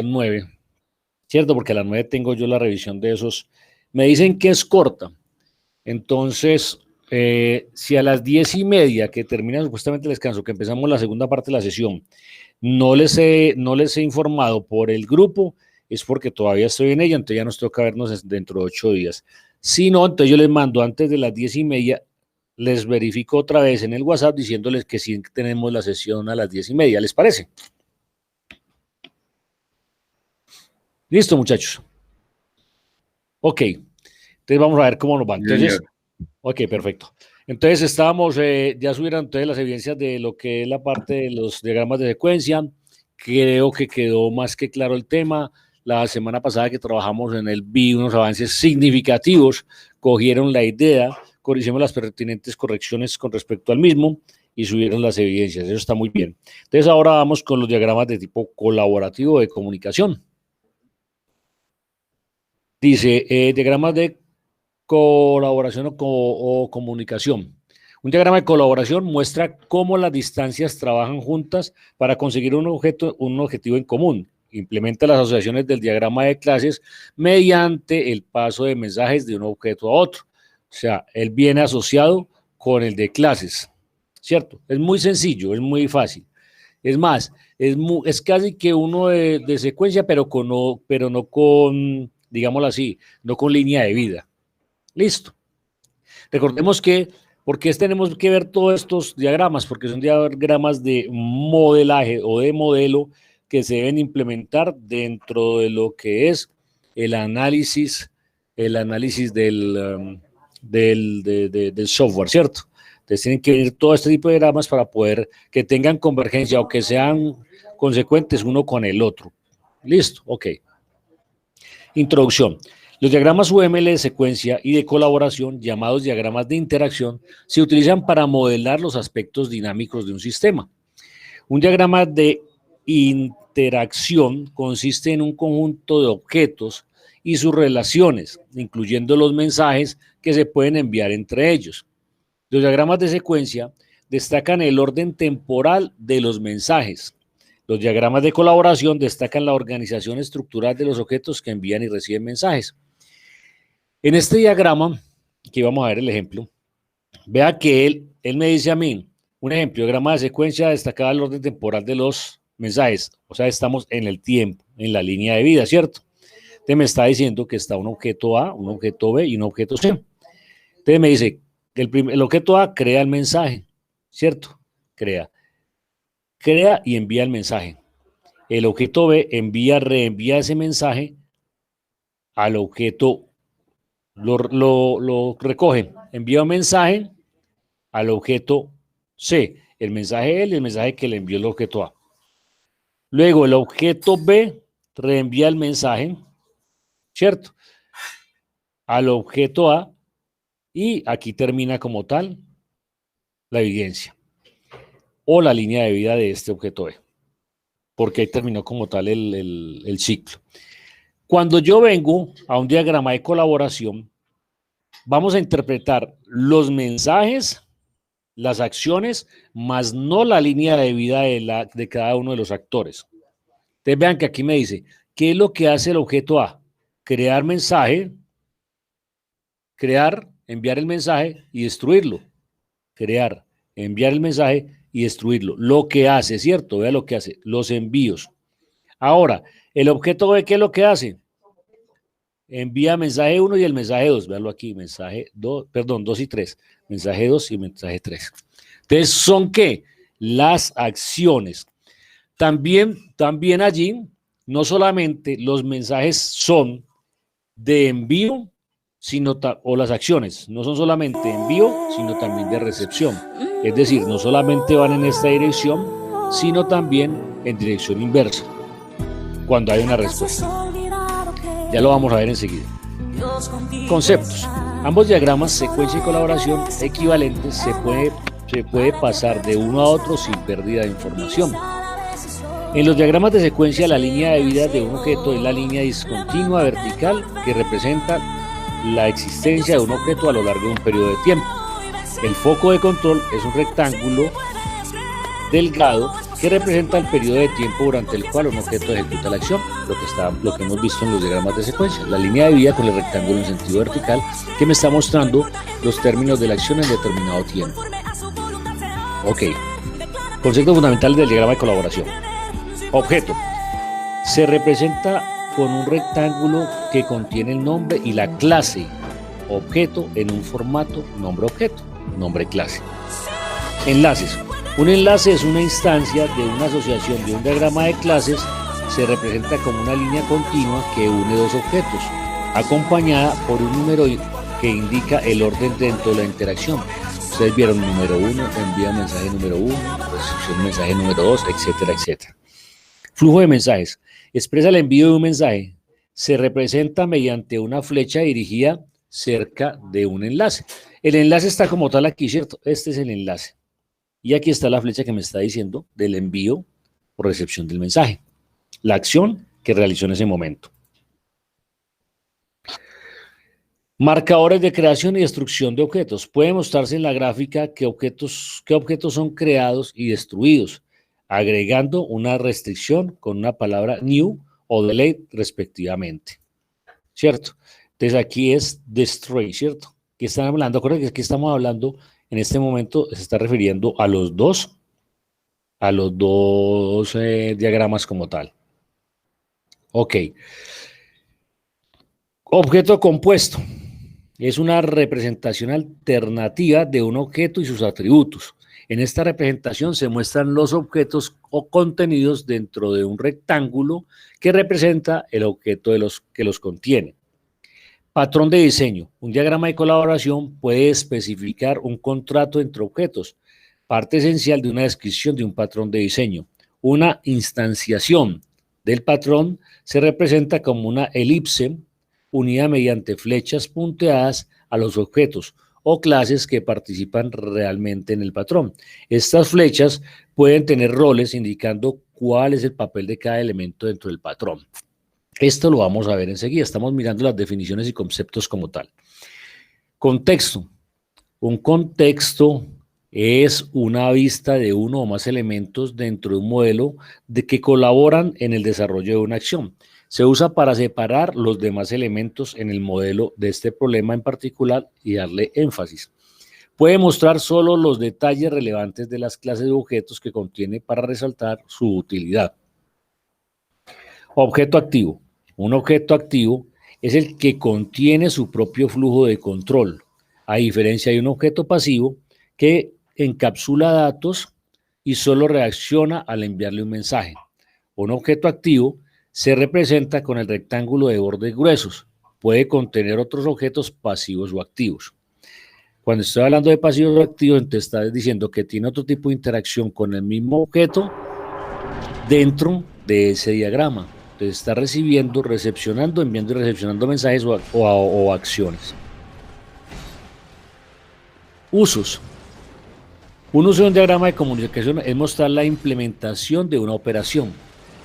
9, ¿cierto? Porque a las 9 tengo yo la revisión de esos. Me dicen que es corta. Entonces, si a las 10:30, que termina supuestamente el descanso, que empezamos la segunda parte de la sesión, no les he informado por el grupo, es porque todavía estoy en ella, entonces ya nos toca vernos dentro de 8 días. Si no, entonces yo les mando antes de las 10:30, les verifico otra vez en el WhatsApp diciéndoles que sí tenemos la sesión a las 10:30, ¿les parece? Listo, muchachos. Ok, entonces vamos a ver cómo nos va. Entonces, ok, perfecto. Entonces estábamos, ya subieron entonces las evidencias de lo que es la parte de los diagramas de secuencia. Creo que quedó más que claro el tema. La semana pasada que trabajamos en el vi unos avances significativos, cogieron la idea, hicimos las pertinentes correcciones con respecto al mismo y subieron las evidencias. Eso está muy bien. Entonces ahora vamos con los diagramas de tipo colaborativo de comunicación. Dice, diagramas de colaboración o comunicación. Un diagrama de colaboración muestra cómo las distancias trabajan juntas para conseguir un objetivo en común. Implementa las asociaciones del diagrama de clases mediante el paso de mensajes de un objeto a otro. O sea, él viene asociado con el de clases, ¿cierto? Es muy sencillo, es muy fácil. Es más, es casi que uno de secuencia, pero no con, digámoslo así, no con línea de vida. Listo. Recordemos que, ¿por qué tenemos que ver todos estos diagramas? Porque son diagramas de modelaje o de modelo que se deben implementar dentro de lo que es el análisis del software, ¿cierto? Entonces tienen que venir todo este tipo de diagramas para poder que tengan convergencia o que sean consecuentes uno con el otro. Listo, ok. Introducción. Los diagramas UML de secuencia y de colaboración, llamados diagramas de interacción, se utilizan para modelar los aspectos dinámicos de un sistema. Un diagrama de interacción consiste en un conjunto de objetos y sus relaciones, incluyendo los mensajes que se pueden enviar entre ellos. Los diagramas de secuencia destacan el orden temporal de los mensajes. Los diagramas de colaboración destacan la organización estructural de los objetos que envían y reciben mensajes. En este diagrama, aquí vamos a ver el ejemplo, vea que él me dice a mí, un ejemplo, diagrama de secuencia destacaba el orden temporal de los mensajes, o sea, estamos en el tiempo, en la línea de vida, ¿cierto? Entonces me está diciendo que está un objeto A, un objeto B y un objeto C. Entonces me dice, el objeto A crea el mensaje, ¿cierto? Crea y envía el mensaje. El objeto B reenvía ese mensaje al objeto, lo recoge, envía un mensaje al objeto C, el mensaje L y el mensaje que le envió el objeto A. Luego el objeto B reenvía el mensaje, ¿cierto? Al objeto A y aquí termina como tal la evidencia o la línea de vida de este objeto B, porque ahí terminó como tal el ciclo. Cuando yo vengo a un diagrama de colaboración, vamos a interpretar los mensajes, las acciones, más no la línea de vida de cada uno de los actores. Ustedes vean que aquí me dice, ¿qué es lo que hace el objeto A? Crear mensaje, enviar el mensaje y destruirlo. Crear, enviar el mensaje y destruirlo. Lo que hace, ¿cierto? Vea lo que hace, los envíos. Ahora, el objeto B, ¿qué es lo que hace? Envía mensaje 1 y el mensaje 2. Véanlo aquí, mensaje 2, perdón, 2 y 3. Mensaje 2 y mensaje 3. Entonces, ¿son qué? Las acciones. También allí, no solamente los mensajes son de envío, o las acciones, no son solamente de envío, sino también de recepción. Es decir, no solamente van en esta dirección, sino también en dirección inversa, cuando hay una respuesta. Ya lo vamos a ver enseguida. Conceptos. Ambos diagramas, secuencia y colaboración equivalentes, se puede pasar de uno a otro sin pérdida de información. En los diagramas de secuencia, la línea de vida de un objeto es la línea discontinua vertical que representa la existencia de un objeto a lo largo de un periodo de tiempo. El foco de control es un rectángulo delgado que representa el periodo de tiempo durante el cual un objeto ejecuta la acción, lo que hemos visto en los diagramas de secuencia. La línea de vida con el rectángulo en sentido vertical que me está mostrando los términos de la acción en determinado tiempo. Ok. Concepto fundamental del diagrama de colaboración. Objeto. Se representa con un rectángulo que contiene el nombre y la clase objeto en un formato nombre-objeto, nombre-clase. Enlaces. Un enlace es una instancia de una asociación de un diagrama de clases. Se representa como una línea continua que une dos objetos, acompañada por un número que indica el orden dentro de la interacción. Ustedes vieron número 1, envía mensaje número 1, recepción mensaje número 2, etcétera, etcétera. Flujo de mensajes. Expresa el envío de un mensaje. Se representa mediante una flecha dirigida cerca de un enlace. El enlace está como tal aquí, ¿cierto? Este es el enlace. Y aquí está la flecha que me está diciendo del envío o recepción del mensaje. La acción que realizó en ese momento. Marcadores de creación y destrucción de objetos. Puede mostrarse en la gráfica qué objetos son creados y destruidos, agregando una restricción con una palabra new o delete respectivamente. ¿Cierto? Entonces aquí es destroy, ¿cierto? ¿Qué están hablando? Acuérdense que aquí estamos hablando, en este momento se está refiriendo a los dos diagramas como tal. Ok. Objeto compuesto. Es una representación alternativa de un objeto y sus atributos. En esta representación se muestran los objetos o contenidos dentro de un rectángulo que representa el objeto que los contiene. Patrón de diseño. Un diagrama de colaboración puede especificar un contrato entre objetos, parte esencial de una descripción de un patrón de diseño. Una instanciación del patrón se representa como una elipse unida mediante flechas punteadas a los objetos o clases que participan realmente en el patrón. Estas flechas pueden tener roles indicando cuál es el papel de cada elemento dentro del patrón. Esto lo vamos a ver enseguida. Estamos mirando las definiciones y conceptos como tal. Contexto. Un contexto es una vista de uno o más elementos dentro de un modelo que colaboran en el desarrollo de una acción. Se usa para separar los demás elementos en el modelo de este problema en particular y darle énfasis. Puede mostrar solo los detalles relevantes de las clases de objetos que contiene para resaltar su utilidad. Objeto activo. Un objeto activo es el que contiene su propio flujo de control, a diferencia de un objeto pasivo que encapsula datos y solo reacciona al enviarle un mensaje. Un objeto activo se representa con el rectángulo de bordes gruesos. Puede contener otros objetos pasivos o activos. Cuando estoy hablando de pasivos o activos, entonces está diciendo que tiene otro tipo de interacción con el mismo objeto dentro de ese diagrama. Entonces está recibiendo, recepcionando, enviando y recepcionando mensajes o acciones. Usos. Un uso de un diagrama de comunicación es mostrar la implementación de una operación.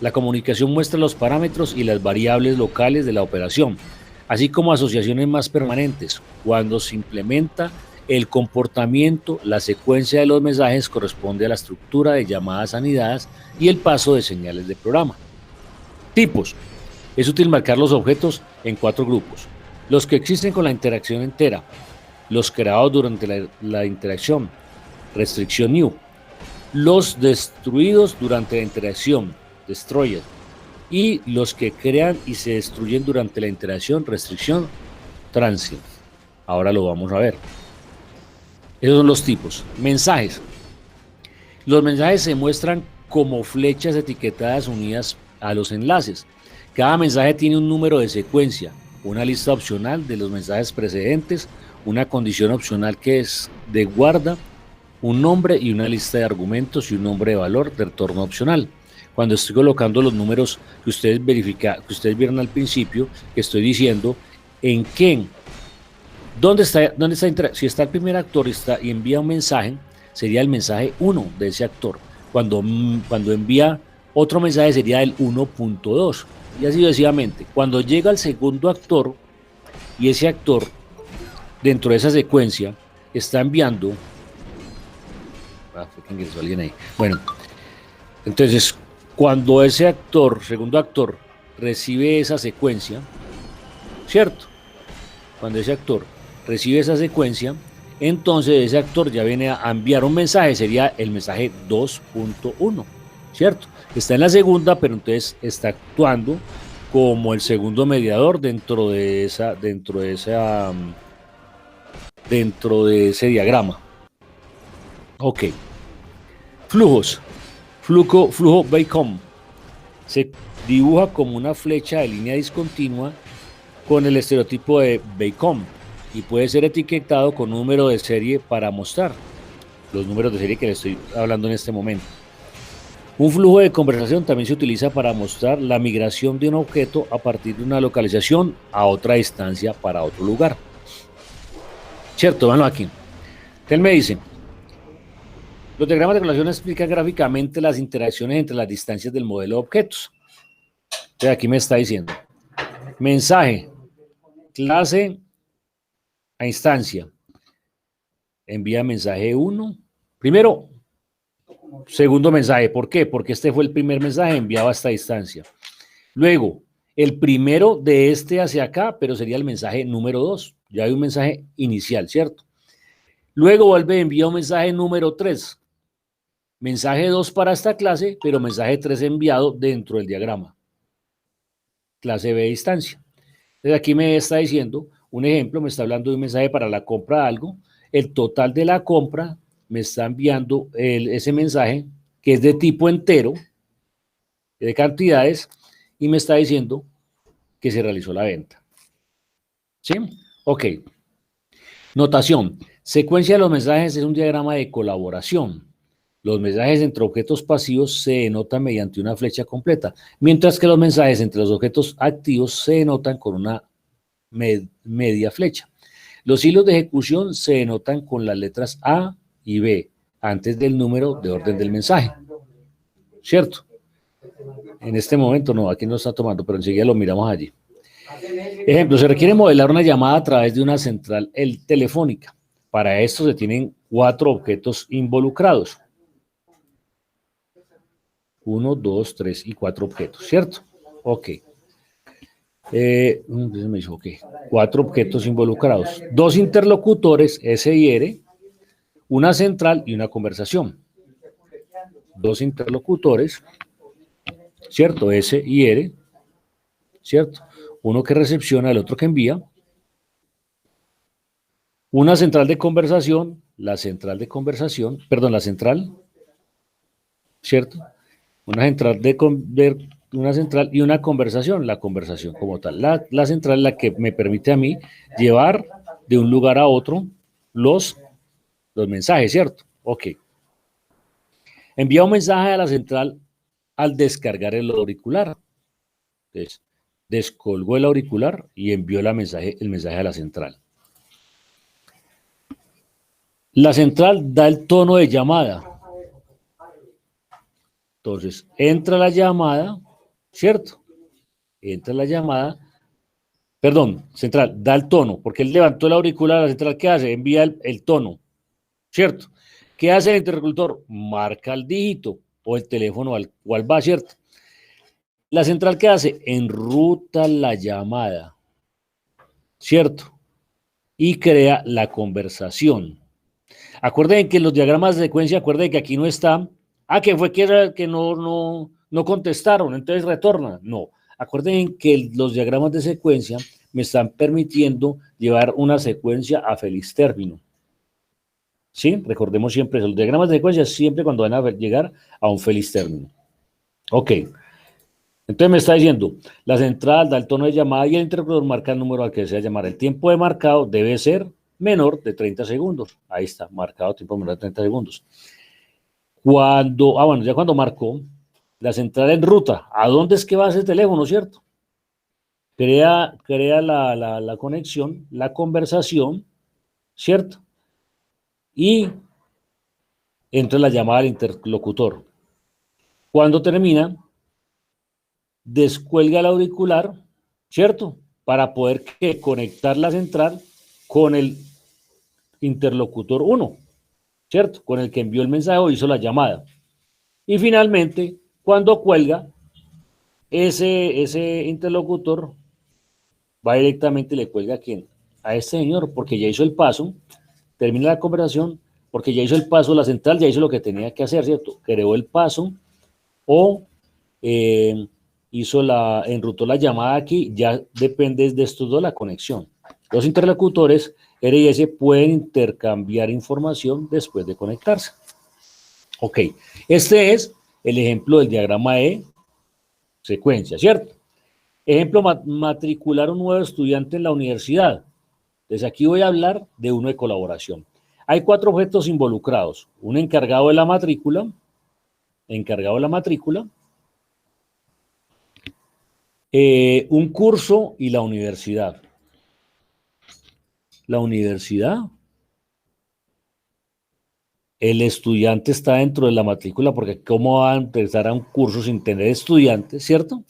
La comunicación muestra los parámetros y las variables locales de la operación, así como asociaciones más permanentes. Cuando se implementa el comportamiento, la secuencia de los mensajes corresponde a la estructura de llamadas anidadas y el paso de señales de programa. Tipos. Es útil marcar los objetos en 4 grupos. Los que existen con la interacción entera, los creados durante la interacción, restricción new, los destruidos durante la interacción, destroyer, y los que crean y se destruyen durante la interacción, restricción, transient. Ahora lo vamos a ver. Esos son los tipos. Mensajes. Los mensajes se muestran como flechas etiquetadas unidas a los enlaces. Cada mensaje tiene un número de secuencia, una lista opcional de los mensajes precedentes, una condición opcional que es de guarda, un nombre y una lista de argumentos y un nombre de valor de retorno opcional. Cuando estoy colocando los números que ustedes vieron al principio, que estoy diciendo en qué, dónde está, si está el primer actor y envía un mensaje, sería el mensaje 1 de ese actor. Cuando envía otro mensaje sería el 1.2 y así sucesivamente. Cuando llega el segundo actor y ese actor dentro de esa secuencia está enviando, fue que ingresó alguien ahí. Bueno, Entonces, cuando ese actor, segundo actor, recibe esa secuencia, ¿cierto? Cuando ese actor recibe esa secuencia, entonces ese actor ya viene a enviar un mensaje, sería el mensaje 2.1, ¿cierto? Está en la segunda, pero entonces está actuando como el segundo mediador dentro de ese diagrama. Ok. Flujos. Flujo Bacon se dibuja como una flecha de línea discontinua con el estereotipo de Bacon y puede ser etiquetado con número de serie para mostrar los números de serie que le estoy hablando en este momento. Un flujo de conversación también se utiliza para mostrar la migración de un objeto a partir de una localización a otra distancia para otro lugar. ¿Cierto? Bueno, aquí. Él me dice, los diagramas de correlación explican gráficamente las interacciones entre las distancias del modelo de objetos. Entonces aquí me está diciendo, mensaje, clase a instancia, envía mensaje 1. Primero, segundo mensaje. ¿Por qué? Porque este fue el primer mensaje enviado a esta distancia. Luego, el primero de este hacia acá, pero sería el mensaje número 2. Ya hay un mensaje inicial, ¿cierto? Luego vuelve a enviar un mensaje número 3. Mensaje 2 para esta clase, pero mensaje 3 enviado dentro del diagrama. Clase B de distancia. Entonces aquí me está diciendo, un ejemplo, me está hablando de un mensaje para la compra de algo. El total de la compra me está enviando ese mensaje que es de tipo entero, de cantidades, y me está diciendo que se realizó la venta. ¿Sí? Ok. Notación. Secuencia de los mensajes es un diagrama de colaboración. Los mensajes entre objetos pasivos se denotan mediante una flecha completa, mientras que los mensajes entre los objetos activos se denotan con una media flecha. Los hilos de ejecución se denotan con las letras A y B antes del número de orden del mensaje. ¿Cierto? En este momento no, aquí no está tomando, pero enseguida lo miramos allí. Ejemplo, se requiere modelar una llamada a través de una central telefónica. Para esto se tienen 4 objetos involucrados. 1, 2, 3 y 4 objetos, ¿cierto? Ok. Me dijo, okay. 4 objetos involucrados. 2 interlocutores, S y R, una central y una conversación. 2 interlocutores, ¿cierto? S y R, ¿cierto? Uno que recepciona, el otro que envía. Una central de conversación, la central, ¿cierto? Una central y una conversación, la conversación como tal. La central es la que me permite a mí llevar de un lugar a otro los mensajes, ¿cierto? Ok. Envía un mensaje a la central al descargar el auricular. Entonces, descolgó el auricular y envió el mensaje a la central. La central da el tono de llamada. Entonces, entra la llamada, ¿cierto? Entra la llamada, perdón, central, da el tono, porque él levantó el auricular, la central, ¿qué hace? Envía el tono, ¿cierto? ¿Qué hace el interlocutor? Marca el dígito o el teléfono al cual va, ¿cierto? La central, ¿qué hace? Enruta la llamada, ¿cierto? Y crea la conversación. Acuérdense que los diagramas de secuencia, acuérdense que aquí no está, que fue que no contestaron, entonces retorna. No, acuérdense que los diagramas de secuencia me están permitiendo llevar una secuencia a feliz término. ¿Sí? Recordemos siempre eso. Los diagramas de secuencia siempre cuando van a llegar a un feliz término. Ok. Entonces me está diciendo, la central da el tono de llamada y el interruptor marca el número al que desea llamar. El tiempo de marcado debe ser menor de 30 segundos. Ahí está, marcado tiempo menor de 30 segundos. Ya cuando marcó, la central en ruta, ¿a dónde es que va ese teléfono, cierto? Crea la conexión, la conversación, ¿cierto? Y entra la llamada al interlocutor. Cuando termina, descuelga el auricular, ¿cierto? Para poder conectar la central con el interlocutor 1, ¿cierto? Con el que envió el mensaje o hizo la llamada. Y finalmente, cuando cuelga, ese interlocutor va directamente y le cuelga a quién, a este señor, porque ya hizo el paso, termina la conversación, porque ya hizo el paso, la central ya hizo lo que tenía que hacer, ¿cierto? Creó el paso o eh, enrutó la llamada aquí, ya depende de estos dos la conexión. Los interlocutores R y S pueden intercambiar información después de conectarse. Ok, este es el ejemplo del diagrama de secuencia, ¿cierto? Ejemplo, matricular un nuevo estudiante en la universidad. Entonces aquí voy a hablar de uno de colaboración. Hay 4 objetos involucrados. Un encargado de la matrícula, un curso y la universidad. La universidad, el estudiante está dentro de la matrícula porque ¿cómo va a empezar a un curso sin tener estudiantes, cierto?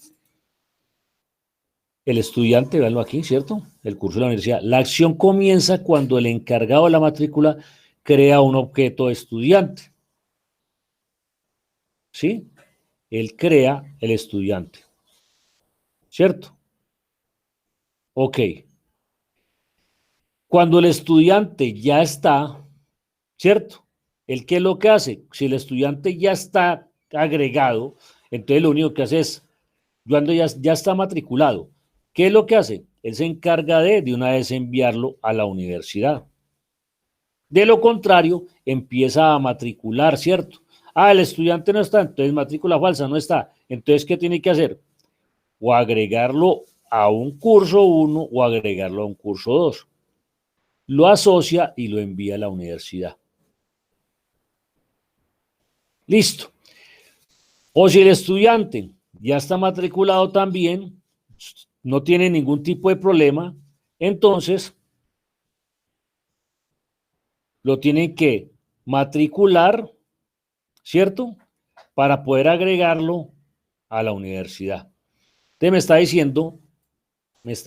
El estudiante, véanlo aquí, ¿cierto? El curso de la universidad. La acción comienza cuando el encargado de la matrícula crea un objeto estudiante. ¿Sí? Él crea el estudiante. ¿Cierto? Ok. Cuando el estudiante ya está, ¿cierto? ¿El qué es lo que hace? Si el estudiante ya está agregado, entonces lo único que hace es, cuando ya está matriculado, ¿qué es lo que hace? Él se encarga de una vez enviarlo a la universidad. De lo contrario, empieza a matricular, ¿cierto? Ah, el estudiante no está, entonces matrícula falsa no está. Entonces, ¿qué tiene que hacer? O agregarlo a un curso 1 o agregarlo a un curso 2. Lo asocia y lo envía a la universidad. Listo. O si el estudiante ya está matriculado también, no tiene ningún tipo de problema, entonces lo tienen que matricular, ¿cierto? Para poder agregarlo a la universidad. Entonces me está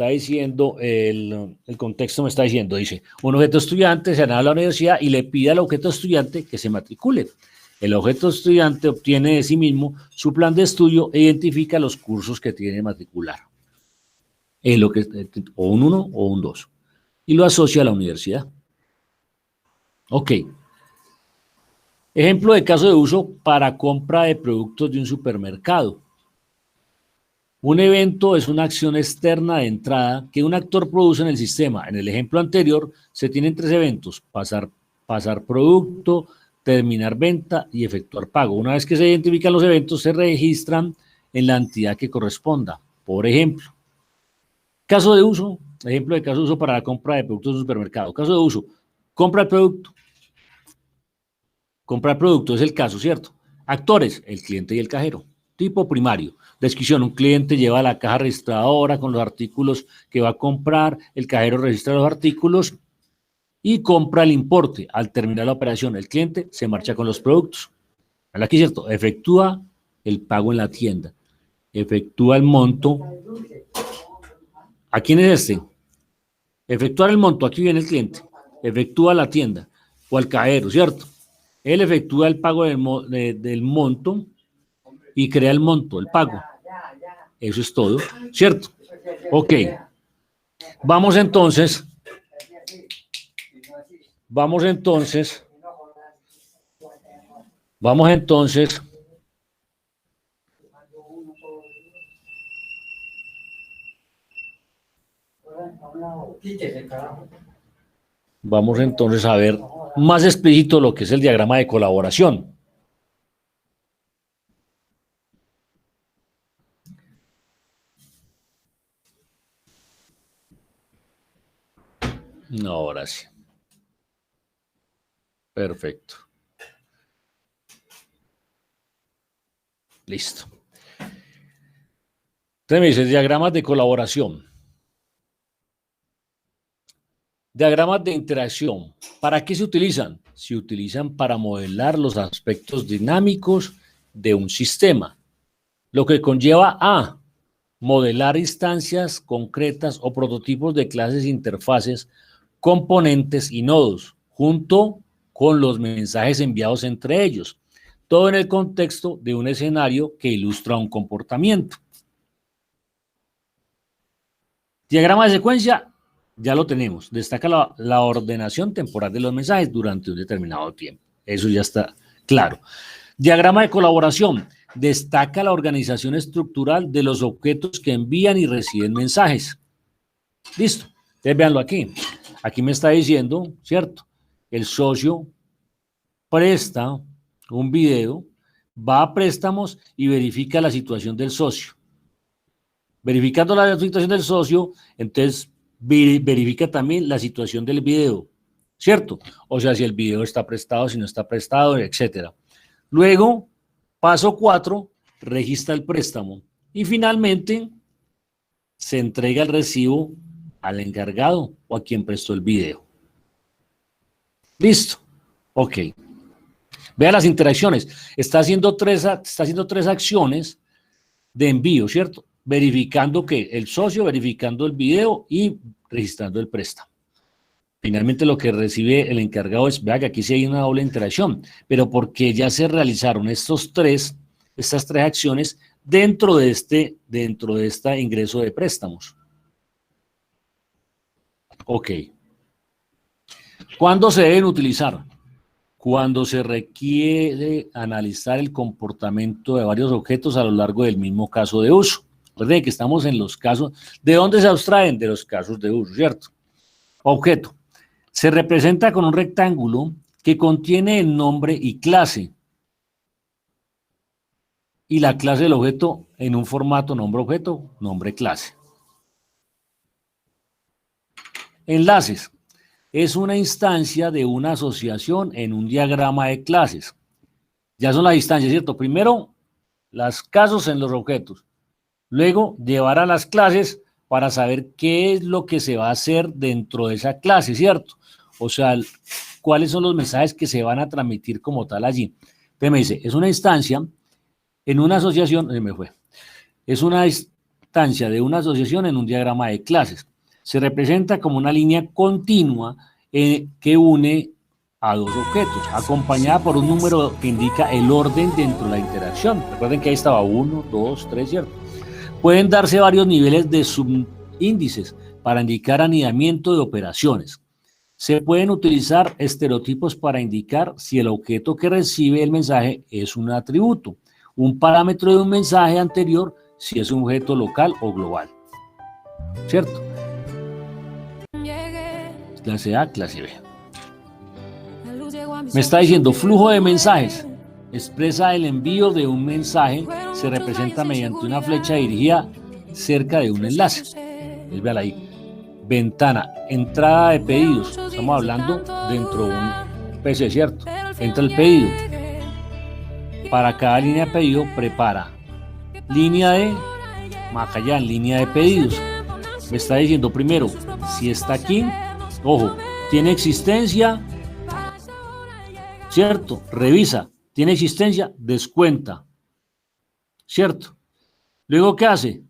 diciendo, el contexto me está diciendo, dice, un objeto estudiante se va a la universidad y le pide al objeto estudiante que se matricule. El objeto estudiante obtiene de sí mismo su plan de estudio e identifica los cursos que tiene que matricular. Es lo que, o un 1 o un 2. Y lo asocia a la universidad. Ok. Ejemplo de caso de uso para compra de productos de un supermercado. Un evento es una acción externa de entrada que un actor produce en el sistema. En el ejemplo anterior se tienen 3 eventos: pasar producto, terminar venta y efectuar pago. Una vez que se identifican los eventos, se registran en la entidad que corresponda. Por ejemplo, caso de uso, ejemplo de caso de uso para la compra de productos de un supermercado. Caso de uso, compra el producto. Comprar producto es el caso, ¿cierto? Actores, el cliente y el cajero. Tipo primario. Descripción, un cliente lleva la caja registradora con los artículos que va a comprar, el cajero registra los artículos y compra el importe. Al terminar la operación, el cliente se marcha con los productos. Aquí, ¿cierto? Efectúa el pago en la tienda. Efectúa el monto. ¿A quién es este? Efectuar el monto, aquí viene el cliente. Efectúa la tienda o al cajero, ¿cierto? Él efectúa el pago del monto y crea el monto, el pago. Eso es todo, ¿cierto? Ok. Vamos entonces. Vamos entonces a ver más explícito lo que es el diagrama de colaboración. No, ahora sí. Perfecto. Listo. Entonces me dice diagramas de colaboración. Diagramas de interacción. ¿Para qué se utilizan? Se utilizan para modelar los aspectos dinámicos de un sistema, lo que conlleva a modelar instancias concretas o prototipos de clases, interfaces, componentes y nodos, junto con los mensajes enviados entre ellos. Todo en el contexto de un escenario que ilustra un comportamiento. Diagrama de secuencia, ya lo tenemos. Destaca la ordenación temporal de los mensajes durante un determinado tiempo. Eso ya está claro. Diagrama de colaboración, destaca la organización estructural de los objetos que envían y reciben mensajes. Listo. Entonces, véanlo aquí. Aquí me está diciendo, ¿cierto? El socio presta un video, va a préstamos y verifica la situación del socio. Verificando la situación del socio, entonces verifica también la situación del video, ¿cierto? O sea, si el video está prestado, si no está prestado, etcétera. Luego, paso 4, registra el préstamo. Y finalmente, se entrega el recibo al encargado o a quien prestó el video. Listo. Ok. Vea las interacciones. Está haciendo tres acciones de envío, ¿cierto? Verificando que el socio, verificando el video y registrando el préstamo. Finalmente lo que recibe el encargado es, vea que aquí sí hay una doble interacción, pero porque ya se realizaron estas tres acciones dentro de este ingreso de préstamos. Ok. ¿Cuándo se deben utilizar? Cuando se requiere analizar el comportamiento de varios objetos a lo largo del mismo caso de uso. Recuerden que estamos en los casos, ¿de dónde se abstraen? De los casos de uso, ¿cierto? Objeto. Se representa con un rectángulo que contiene el nombre y clase. Y la clase del objeto en un formato nombre-objeto, nombre-clase. Enlaces. Es una instancia de una asociación en un diagrama de clases. Ya son las instancias, ¿cierto? Primero, los casos en los objetos. Luego, llevar a las clases para saber qué es lo que se va a hacer dentro de esa clase, ¿cierto? O sea, cuáles son los mensajes que se van a transmitir como tal allí. Entonces me dice, es una instancia en una asociación, es una instancia de una asociación en un diagrama de clases. Se representa como una línea continua que une a dos objetos, acompañada por un número que indica el orden dentro de la interacción. Recuerden que ahí estaba 1, 2, 3, ¿cierto? Pueden darse varios niveles de subíndices para indicar anidamiento de operaciones. Se pueden utilizar estereotipos para indicar si el objeto que recibe el mensaje es un atributo, un parámetro de un mensaje anterior, si es un objeto local o global. ¿Cierto? Clase A, clase B. Me está diciendo flujo de mensajes. Expresa el envío de un mensaje, se representa mediante una flecha dirigida cerca de un enlace. Véala ahí. Ventana, entrada de pedidos. Estamos hablando dentro de un PC, ¿cierto? Entra el pedido. Para cada línea de pedido, prepara línea de Macayán, línea de pedidos. Me está diciendo primero, si está aquí, ojo, tiene existencia, ¿cierto? Revisa, tiene existencia, descuenta, ¿cierto? Luego, ¿qué hace?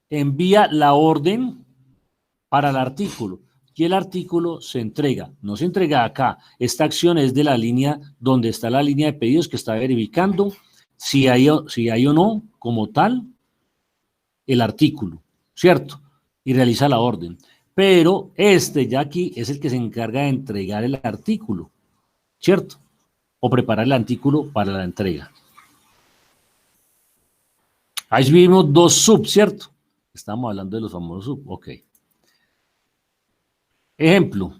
Envía la orden para el artículo y el artículo se entrega. No se entrega acá. Esta acción es de la línea donde está la línea de pedidos que está verificando si hay o no, como tal, el artículo, ¿cierto? Y realiza la orden. Pero ya aquí es el que se encarga de entregar el artículo, ¿cierto? O preparar el artículo para la entrega. Ahí vimos dos sub, ¿cierto? Estamos hablando de los famosos sub, ok. Ejemplo,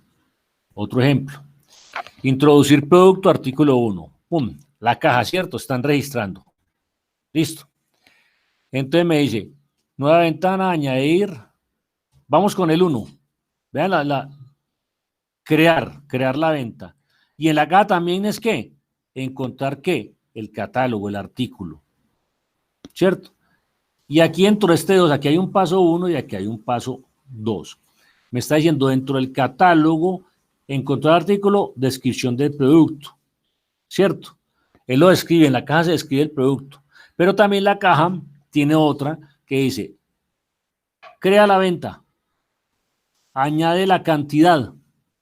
otro ejemplo. Introducir producto, artículo 1. Pum, la caja, ¿cierto? Están registrando. Listo. Entonces me dice, nueva ventana, añadir. Vamos con el 1. Vean crear la venta. Y en la caja también es ¿qué? Encontrar ¿qué? El catálogo, el artículo. ¿Cierto? Y aquí dentro de este 2, aquí hay un paso 1 y aquí hay un paso 2. Me está diciendo dentro del catálogo, encontrar artículo, descripción del producto. ¿Cierto? Él lo describe, en la caja se describe el producto. Pero también la caja tiene otra que dice, crea la venta, añade la cantidad.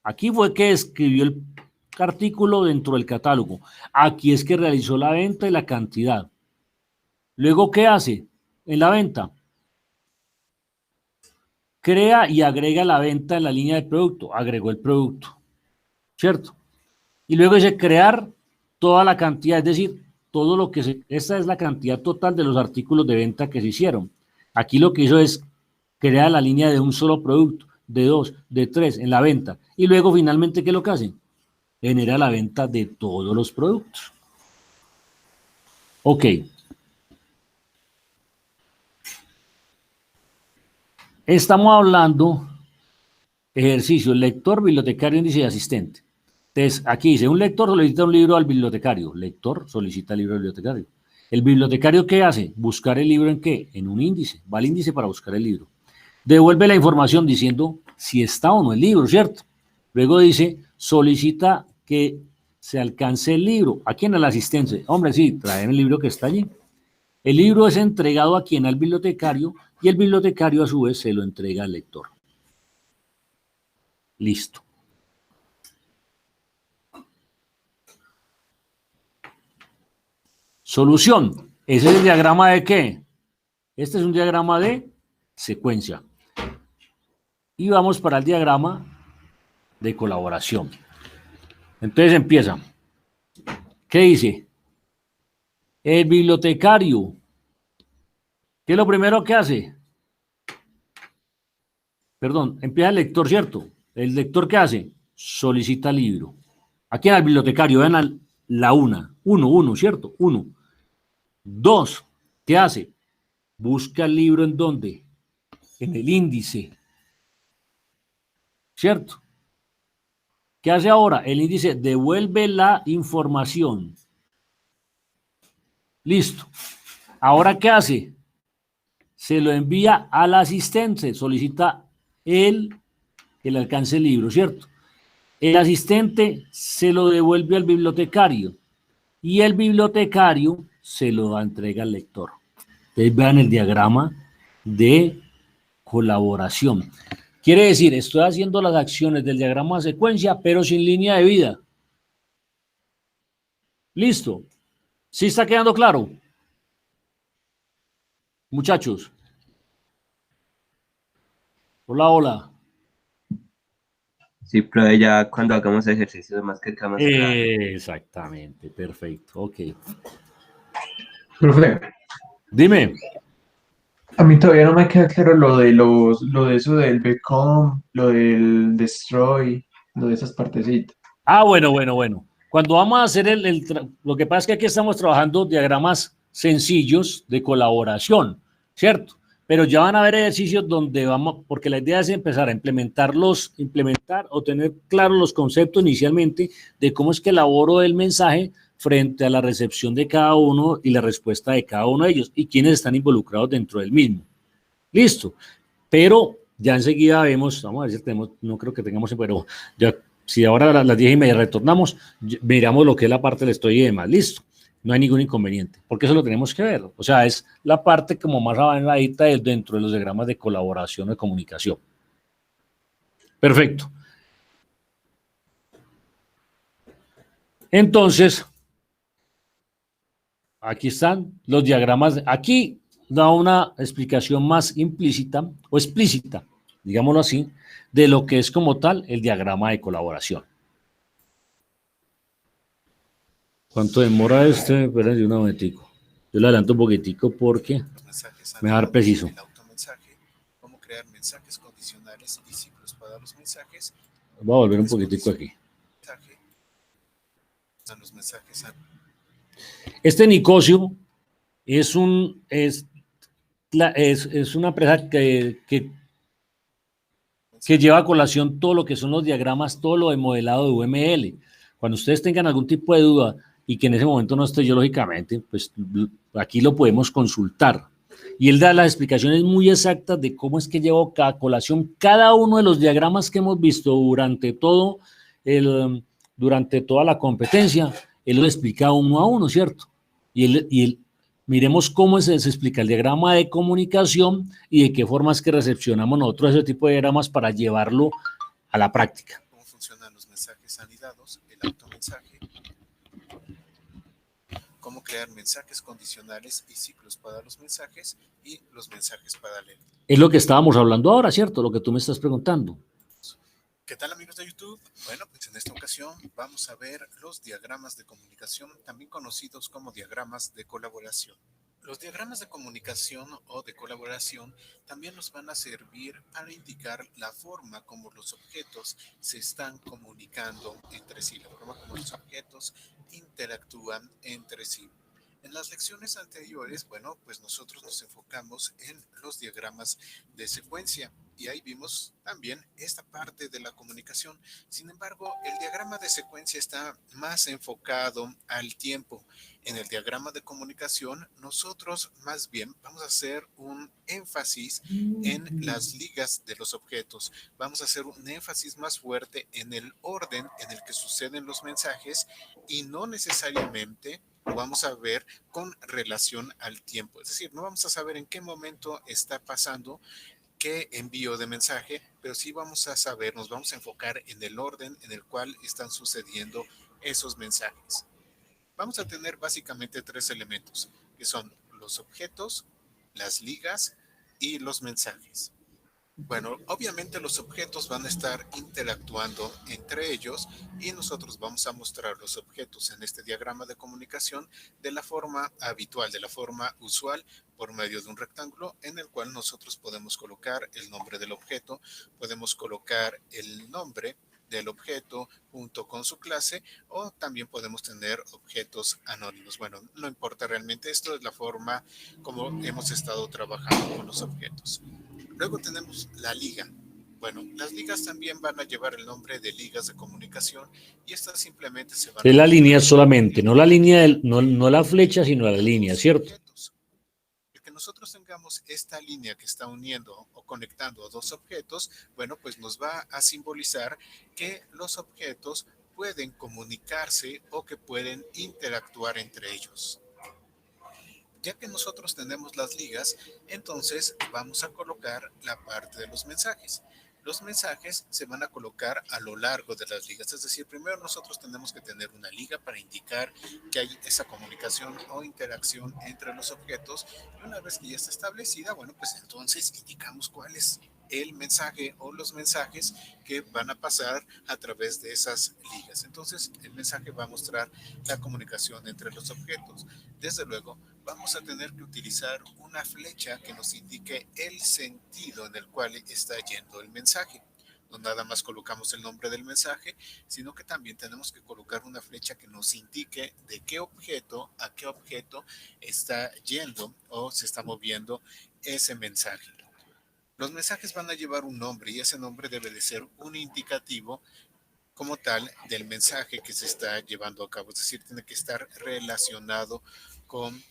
Aquí fue que escribió artículo dentro del catálogo. Aquí es que realizó la venta y la cantidad. Luego, ¿qué hace en la venta? Crea y agrega la venta en la línea de producto. Agregó el producto, ¿cierto? Y luego dice crear toda la cantidad, es decir, todo lo que se... Esta es la cantidad total de los artículos de venta que se hicieron. Aquí lo que hizo es crear la línea de un solo producto, de 2, de 3 en la venta. Y luego finalmente, ¿qué es lo que hace? Genera la venta de todos los productos. Ok. Estamos hablando ejercicio, lector, bibliotecario, índice y asistente. Entonces, aquí dice, un lector solicita un libro al bibliotecario. Lector solicita el libro al bibliotecario. ¿El bibliotecario qué hace? Buscar el libro en qué? En un índice. Va al índice para buscar el libro. Devuelve la información diciendo si está o no el libro, ¿cierto? Luego dice, solicita que se alcance el libro. ¿A quién? Al asistente. Hombre, sí, traen el libro que está allí. El libro es entregado a quien, al bibliotecario, y el bibliotecario a su vez se lo entrega al lector. Listo. Solución. ¿Ese es el diagrama de qué? Este es un diagrama de secuencia. Y vamos para el diagrama de colaboración. Entonces empieza. ¿Qué dice? El bibliotecario. ¿Qué es lo primero que hace? Perdón, empieza el lector, ¿cierto? ¿El lector qué hace? Solicita libro. Aquí al bibliotecario, vean la uno, ¿cierto? 1. 2, ¿qué hace? Busca el libro en dónde? En el índice, ¿cierto? ¿Qué hace ahora? El índice devuelve la información. Listo. ¿Ahora qué hace? Se lo envía al asistente, solicita el alcance del libro, ¿cierto? El asistente se lo devuelve al bibliotecario y el bibliotecario se lo entrega al lector. Ustedes vean el diagrama de colaboración. Quiere decir, estoy haciendo las acciones del diagrama de secuencia, pero sin línea de vida. ¿Listo? ¿Sí está quedando claro? Muchachos. Hola, hola. Sí, pero ya cuando hagamos ejercicios más que más claro. Exactamente, perfecto, ok. Profe, Dime. a mí todavía no me queda claro lo de eso del become, lo del destroy, lo de esas partecitas. Ah, bueno. Cuando vamos a hacer lo que pasa es que aquí estamos trabajando diagramas sencillos de colaboración, ¿cierto? Pero ya van a haber ejercicios donde vamos, porque la idea es empezar a implementar o tener claros los conceptos inicialmente de cómo es que elaboro el mensaje frente a la recepción de cada uno y la respuesta de cada uno de ellos y quiénes están involucrados dentro del mismo. Listo. Pero ya enseguida vemos, vamos a ver si tenemos, no creo que tengamos, pero ya, si ahora a las 10:30 retornamos, miramos lo que es la parte del estoy y demás. Listo. No hay ningún inconveniente, porque eso lo tenemos que ver. O sea, es la parte como más avanzadita dentro de los diagramas de colaboración o de comunicación. Perfecto. Entonces, aquí están los diagramas. Aquí da una explicación más implícita o explícita, digámoslo así, de lo que es como tal el diagrama de colaboración. ¿Cuánto demora este? Espérense un momentico. Yo le adelanto un poquitico porque me va a dar preciso. El automensaje, cómo crear mensajes condicionales y ciclos para los mensajes. Voy a volver un poquitico aquí. Los mensajes. Este Nicosio es una empresa que lleva a colación todo lo que son los diagramas, todo lo de modelado de UML. Cuando ustedes tengan algún tipo de duda y que en ese momento no esté yo, lógicamente, pues aquí lo podemos consultar. Y él da las explicaciones muy exactas de cómo es que llevó a colación cada uno de los diagramas que hemos visto durante toda la competencia. Él lo explica uno a uno, ¿cierto? Y miremos cómo se explica el diagrama de comunicación y de qué formas que recepcionamos nosotros ese tipo de diagramas para llevarlo a la práctica. ¿Cómo funcionan los mensajes anidados? El mensaje, cómo crear mensajes condicionales y ciclos para los mensajes y los mensajes paralelos. Es lo que estábamos hablando ahora, ¿cierto? Lo que tú me estás preguntando. ¿Qué tal, amigos de YouTube? Bueno, pues en esta ocasión vamos a ver los diagramas de comunicación, también conocidos como diagramas de colaboración. Los diagramas de comunicación o de colaboración también nos van a servir para indicar la forma como los objetos se están comunicando entre sí, la forma como los objetos interactúan entre sí. En las lecciones anteriores, bueno, pues nosotros nos enfocamos en los diagramas de secuencia y ahí vimos también esta parte de la comunicación. Sin embargo, el diagrama de secuencia está más enfocado al tiempo. En el diagrama de comunicación, nosotros más bien vamos a hacer un énfasis en las ligas de los objetos. Vamos a hacer un énfasis más fuerte en el orden en el que suceden los mensajes y no necesariamente lo vamos a ver con relación al tiempo. Es decir, no vamos a saber en qué momento está pasando qué envío de mensaje, pero sí vamos a saber, nos vamos a enfocar en el orden en el cual están sucediendo esos mensajes. Vamos a tener básicamente tres elementos, que son los objetos, las ligas y los mensajes. Bueno, obviamente los objetos van a estar interactuando entre ellos y nosotros vamos a mostrar los objetos en este diagrama de comunicación de la forma habitual, de la forma usual, por medio de un rectángulo en el cual nosotros podemos colocar el nombre del objeto, podemos colocar el nombre del objeto junto con su clase o también podemos tener objetos anónimos. Bueno, no importa realmente, esto es la forma como hemos estado trabajando con los objetos. Luego tenemos la liga. Bueno, las ligas también van a llevar el nombre de ligas de comunicación y estas simplemente se van Es a la línea mostrar solamente, no la línea, no la flecha, sino la línea, ¿cierto? objetos. El que nosotros tengamos esta línea que está uniendo o conectando a dos objetos, bueno, pues nos va a simbolizar que los objetos pueden comunicarse o que pueden interactuar entre ellos. Ya que nosotros tenemos las ligas, entonces vamos a colocar la parte de los mensajes. Los mensajes se van a colocar a lo largo de las ligas, es decir, primero nosotros tenemos que tener una liga para indicar que hay esa comunicación o interacción entre los objetos y una vez que ya está establecida, bueno, pues entonces indicamos cuál es el mensaje o los mensajes que van a pasar a través de esas ligas. Entonces, el mensaje va a mostrar la comunicación entre los objetos. Desde luego, vamos a tener que utilizar una flecha que nos indique el sentido en el cual está yendo el mensaje. No nada más colocamos el nombre del mensaje, sino que también tenemos que colocar una flecha que nos indique de qué objeto a qué objeto está yendo o se está moviendo ese mensaje. Los mensajes van a llevar un nombre y ese nombre debe de ser un indicativo como tal del mensaje que se está llevando a cabo. Es decir, tiene que estar relacionado con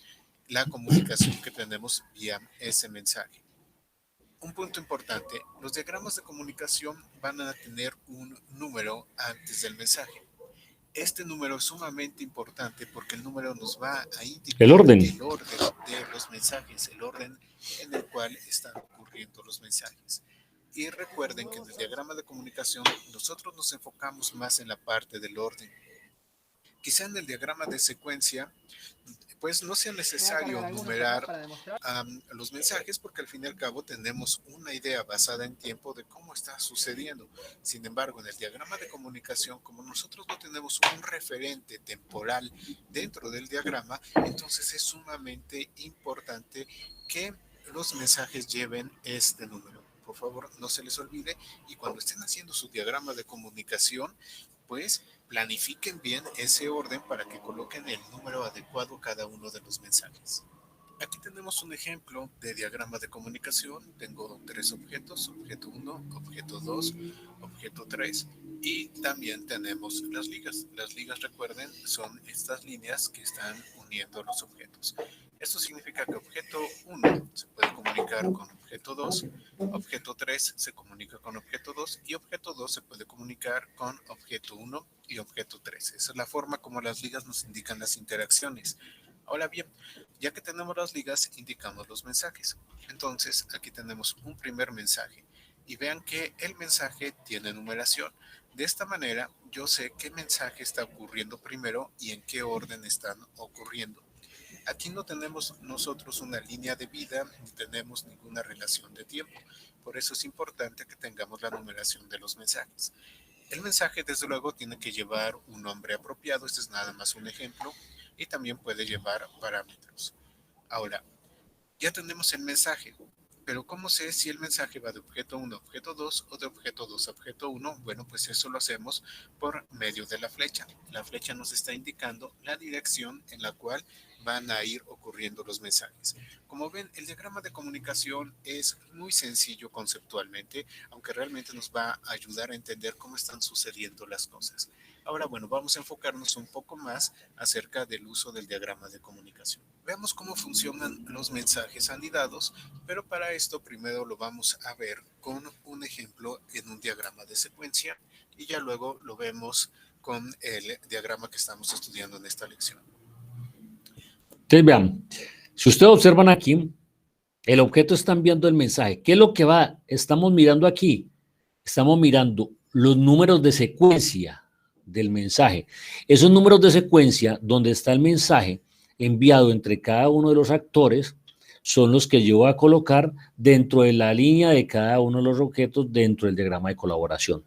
la comunicación que tenemos vía ese mensaje. Un punto importante, los diagramas de comunicación van a tener un número antes del mensaje. Este número es sumamente importante porque el número nos va a indicar El orden. de los mensajes, el orden en el cual están ocurriendo los mensajes. Y recuerden que en el diagrama de comunicación nosotros nos enfocamos más en la parte del orden. Quizá en el diagrama de secuencia, pues no sea necesario numerar los mensajes porque al fin y al cabo tenemos una idea basada en tiempo de cómo está sucediendo. Sin embargo, en el diagrama de comunicación, como nosotros no tenemos un referente temporal dentro del diagrama, entonces es sumamente importante que los mensajes lleven este número. Por favor, no se les olvide y cuando estén haciendo su diagrama de comunicación, pues planifiquen bien ese orden para que coloquen el número adecuado a cada uno de los mensajes. Aquí tenemos un ejemplo de diagrama de comunicación. Tengo tres objetos, objeto 1, objeto 2, objeto 3 y también tenemos las ligas. Las ligas, recuerden, son estas líneas que están uniendo los objetos. Esto significa que objeto 1 se puede comunicar con objeto 2, objeto 3 se comunica con objeto 2 y objeto 2 se puede comunicar con objeto 1 y objeto 3. Esa es la forma como las ligas nos indican las interacciones. Ahora bien, ya que tenemos las ligas, indicamos los mensajes. Entonces, aquí tenemos un primer mensaje. Y vean que el mensaje tiene numeración. De esta manera, yo sé qué mensaje está ocurriendo primero y en qué orden están ocurriendo. Aquí no tenemos nosotros una línea de vida ni tenemos ninguna relación de tiempo. Por eso es importante que tengamos la numeración de los mensajes. El mensaje, desde luego, tiene que llevar un nombre apropiado. Este es nada más un ejemplo. Y también puede llevar parámetros. Ahora, ya tenemos el mensaje. Pero ¿cómo sé si el mensaje va de objeto 1 a objeto 2 o de objeto 2 a objeto 1? Bueno, pues eso lo hacemos por medio de la flecha. La flecha nos está indicando la dirección en la cual van a ir ocurriendo los mensajes. Como ven, el diagrama de comunicación es muy sencillo conceptualmente, aunque realmente nos va a ayudar a entender cómo están sucediendo las cosas. Ahora, bueno, vamos a enfocarnos un poco más acerca del uso del diagrama de comunicación. Veamos cómo funcionan los mensajes anidados, pero para esto primero lo vamos a ver con un ejemplo en un diagrama de secuencia y ya luego lo vemos con el diagrama que estamos estudiando en esta lección. Entonces, vean, si ustedes observan aquí, el objeto está enviando el mensaje. ¿Qué es lo que estamos mirando aquí? Estamos mirando los números de secuencia del mensaje. Esos números de secuencia, donde está el mensaje enviado entre cada uno de los actores, son los que yo voy a colocar dentro de la línea de cada uno de los objetos dentro del diagrama de colaboración.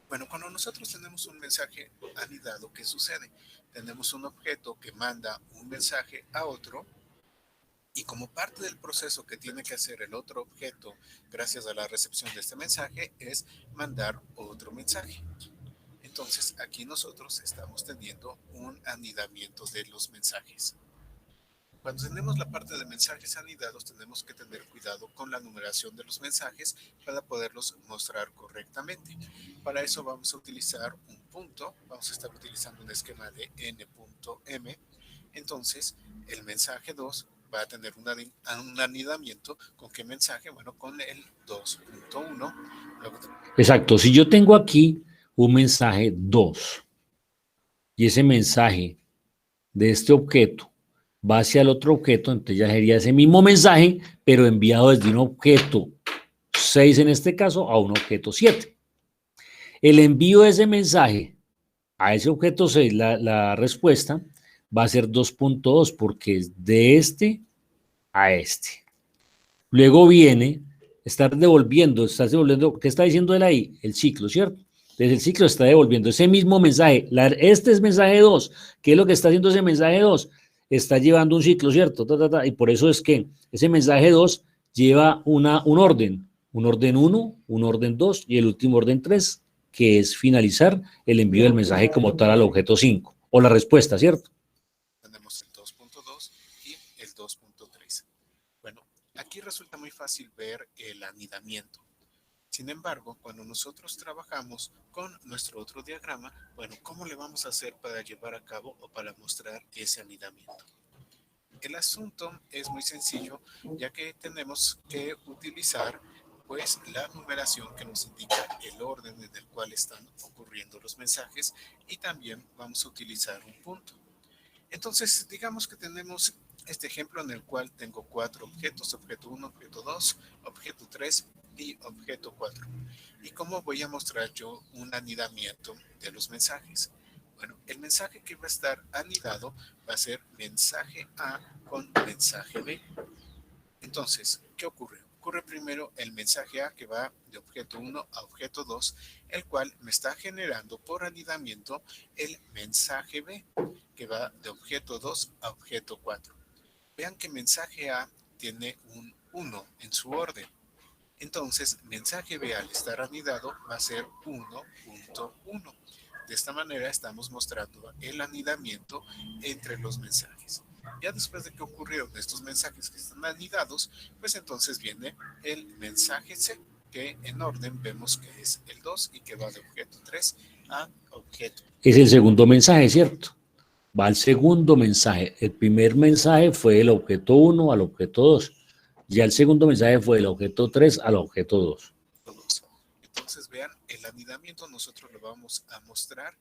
Bueno, cuando nosotros tenemos un mensaje anidado, ¿qué sucede? Tenemos un objeto que manda un mensaje a otro y como parte del proceso que tiene que hacer el otro objeto gracias a la recepción de este mensaje es mandar otro mensaje. Entonces aquí nosotros estamos teniendo un anidamiento de los mensajes. Cuando tenemos la parte de mensajes anidados, tenemos que tener cuidado con la numeración de los mensajes para poderlos mostrar correctamente. Para eso vamos a utilizar un punto, vamos a estar utilizando un esquema de n.m. Entonces, el mensaje 2 va a tener un anidamiento. ¿Con qué mensaje? Bueno, con el 2.1. Exacto, si yo tengo aquí un mensaje 2 y ese mensaje de este objeto va hacia el otro objeto, entonces ya sería ese mismo mensaje, pero enviado desde un objeto 6 en este caso a un objeto 7. El envío de ese mensaje a ese objeto 6, la respuesta va a ser 2.2 porque es de este a este. Luego viene estás devolviendo, ¿qué está diciendo él ahí? El ciclo, ¿cierto? Entonces el ciclo está devolviendo ese mismo mensaje. Este es mensaje 2. ¿Qué es lo que está haciendo ese mensaje 2? Está llevando un ciclo, ¿cierto? Y por eso es que ese mensaje 2 lleva un orden 1, un orden 2 y el último orden 3, que es finalizar el envío del mensaje como tal al objeto 5, o la respuesta, ¿cierto? Tenemos el 2.2 y el 2.3. Bueno, aquí resulta muy fácil ver el anidamiento. Sin embargo, cuando nosotros trabajamos con nuestro otro diagrama, bueno, ¿cómo le vamos a hacer para llevar a cabo o para mostrar ese anidamiento? El asunto es muy sencillo, ya que tenemos que utilizar pues la numeración que nos indica el orden en el cual están ocurriendo los mensajes y también vamos a utilizar un punto. Entonces, digamos que tenemos este ejemplo en el cual tengo 4 objetos, objeto 1, objeto 2, objeto 3 y objeto 4. ¿Y cómo voy a mostrar yo un anidamiento de los mensajes? Bueno, el mensaje que va a estar anidado va a ser mensaje A con mensaje B. Entonces, ¿qué ocurre? Ocurre primero el mensaje A que va de objeto 1 a objeto 2, el cual me está generando por anidamiento el mensaje B, que va de objeto 2 a objeto 4. Vean que mensaje A tiene un 1 en su orden. Entonces, mensaje B al estar anidado va a ser 1.1. De esta manera estamos mostrando el anidamiento entre los mensajes. Ya después de que ocurrieron estos mensajes que están anidados, pues entonces viene el mensaje C, que en orden vemos que es el 2 y que va de objeto 3 a objeto. Es el segundo mensaje, ¿cierto? Va al segundo mensaje. El primer mensaje fue del objeto 1 al objeto 2. Ya el segundo mensaje fue del objeto 3 al objeto 2. Entonces vean, el anidamiento nosotros lo vamos a mostrar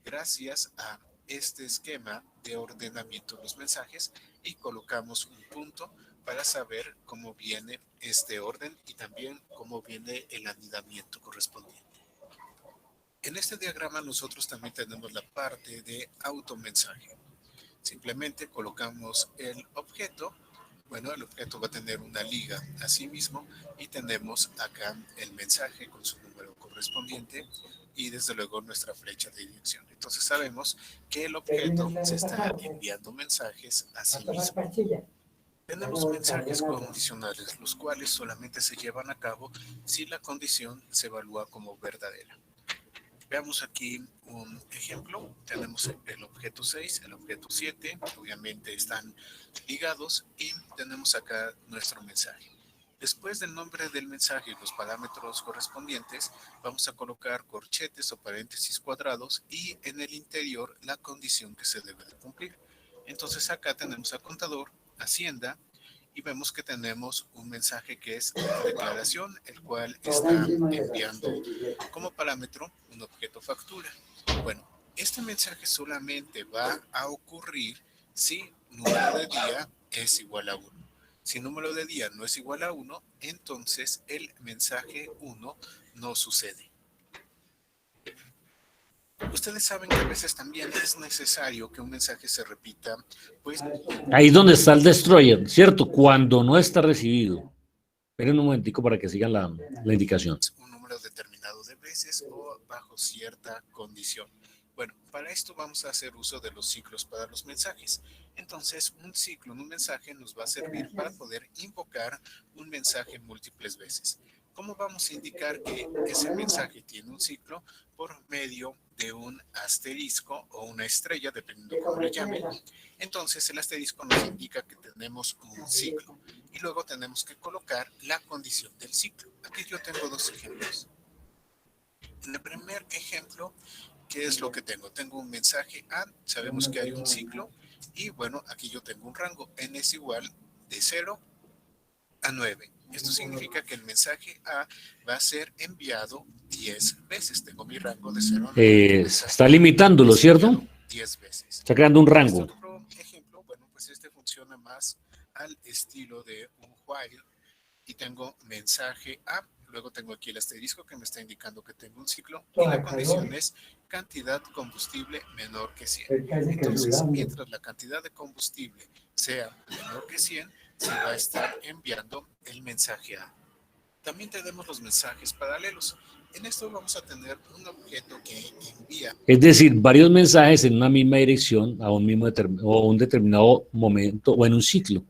gracias a este esquema de ordenamiento de los mensajes y colocamos un punto para saber cómo viene este orden y también cómo viene el anidamiento correspondiente. En este diagrama nosotros también tenemos la parte de automensaje. Simplemente colocamos el objeto. Bueno, el objeto va a tener una liga a sí mismo y tenemos acá el mensaje con su número correspondiente y desde luego nuestra flecha de dirección. Entonces sabemos que el objeto se está enviando mensajes a sí mismo. Tenemos mensajes condicionales, los cuales solamente se llevan a cabo si la condición se evalúa como verdadera. Veamos aquí un ejemplo. Tenemos el objeto 6, el objeto 7, obviamente están ligados y tenemos acá nuestro mensaje. Después del nombre del mensaje y los parámetros correspondientes, vamos a colocar corchetes o paréntesis cuadrados y en el interior la condición que se debe de cumplir. Entonces acá tenemos a contador, Hacienda, y vemos que tenemos un mensaje que es declaración, el cual está enviando como parámetro un objeto factura. Bueno, este mensaje solamente va a ocurrir si número de día es igual a 1. Si número de día no es igual a 1, entonces el mensaje 1 no sucede. Ustedes saben que a veces también es necesario que un mensaje se repita, pues... Ahí es donde está el destroyer, ¿cierto? Cuando no está recibido. Esperen un momentico para que sigan la indicación. Un número determinado de veces o bajo cierta condición. Bueno, para esto vamos a hacer uso de los ciclos para los mensajes. Entonces, un ciclo en un mensaje nos va a servir para poder invocar un mensaje múltiples veces. ¿Cómo vamos a indicar que ese mensaje tiene un ciclo? Por medio de un asterisco o una estrella, dependiendo de cómo le llamen. Entonces, el asterisco nos indica que tenemos un ciclo. Y luego tenemos que colocar la condición del ciclo. Aquí yo tengo dos ejemplos. En el primer ejemplo, ¿qué es lo que tengo? Tengo un mensaje A, sabemos que hay un ciclo, y bueno, aquí yo tengo un rango. N es igual de 0 a 9. Esto significa que el mensaje A va a ser enviado 10 veces. Tengo mi rango de 0 a 9. Está limitándolo, ¿cierto? 10 veces. Está creando un rango. Este otro ejemplo, bueno, pues este funciona más al estilo de un while. Y tengo mensaje A. Luego tengo aquí el asterisco que me está indicando que tengo un ciclo. Y la condición es cantidad combustible menor que 100. Entonces, mientras la cantidad de combustible sea menor que 100, se va a estar enviando el mensaje A. También tenemos los mensajes paralelos. En esto vamos a tener un objeto que envía. Es decir, varios mensajes en una misma dirección a un mismo o un determinado momento o en un ciclo.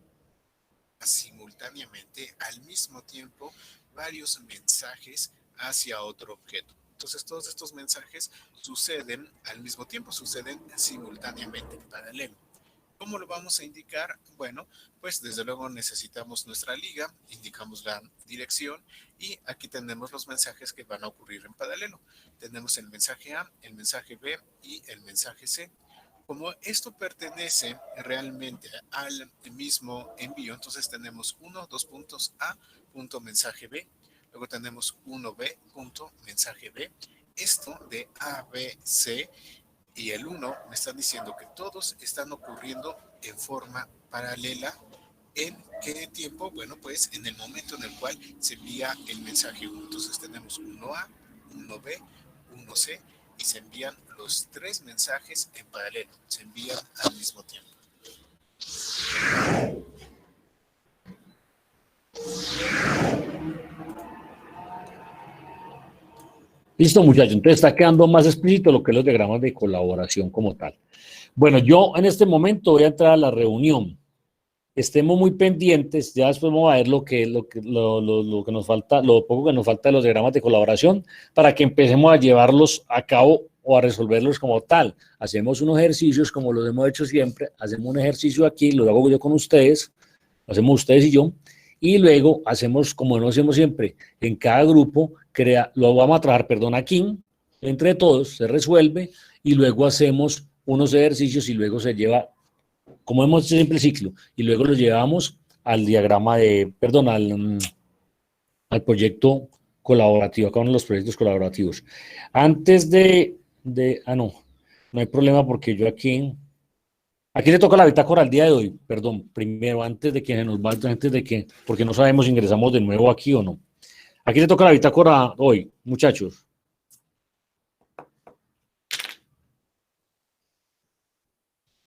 Simultáneamente, al mismo tiempo, varios mensajes hacia otro objeto. Entonces, todos estos mensajes suceden al mismo tiempo, suceden simultáneamente, en paralelo. ¿Cómo lo vamos a indicar? Bueno, pues desde luego necesitamos nuestra liga, indicamos la dirección y aquí tenemos los mensajes que van a ocurrir en paralelo. Tenemos el mensaje A, el mensaje B y el mensaje C. Como esto pertenece realmente al mismo envío, entonces tenemos 2 puntos A, punto mensaje B, luego tenemos 1B, punto mensaje B. Esto de A, B, C y el 1 me están diciendo que todos están ocurriendo en forma paralela. ¿En qué tiempo? Bueno, pues en el momento en el cual se envía el mensaje 1. Entonces tenemos 1A, 1B, 1C y se envían los 3 mensajes en paralelo. Se envían al mismo tiempo. Listo, muchachos. Entonces está quedando más explícito lo que es los diagramas de colaboración como tal. Bueno, yo en este momento voy a entrar a la reunión. Estemos muy pendientes, ya después vamos a ver lo que nos falta, lo poco que nos falta de los diagramas de colaboración, para que empecemos a llevarlos a cabo o a resolverlos como tal. Hacemos unos ejercicios como los hemos hecho siempre, hacemos un ejercicio aquí, lo hago yo con ustedes, lo hacemos ustedes y yo, y luego hacemos como lo hacemos siempre, en cada grupo, lo vamos a trabajar, aquí, entre todos, se resuelve, y luego hacemos unos ejercicios y luego se lleva, como hemos hecho siempre el ciclo, y luego lo llevamos al diagrama al proyecto colaborativo, acá uno de los proyectos colaborativos. Antes no hay problema porque yo aquí le toca la bitácora al día de hoy, perdón, primero, antes de que se nos vaya, porque no sabemos si ingresamos de nuevo aquí o no. Aquí le toca la bitácora hoy, muchachos.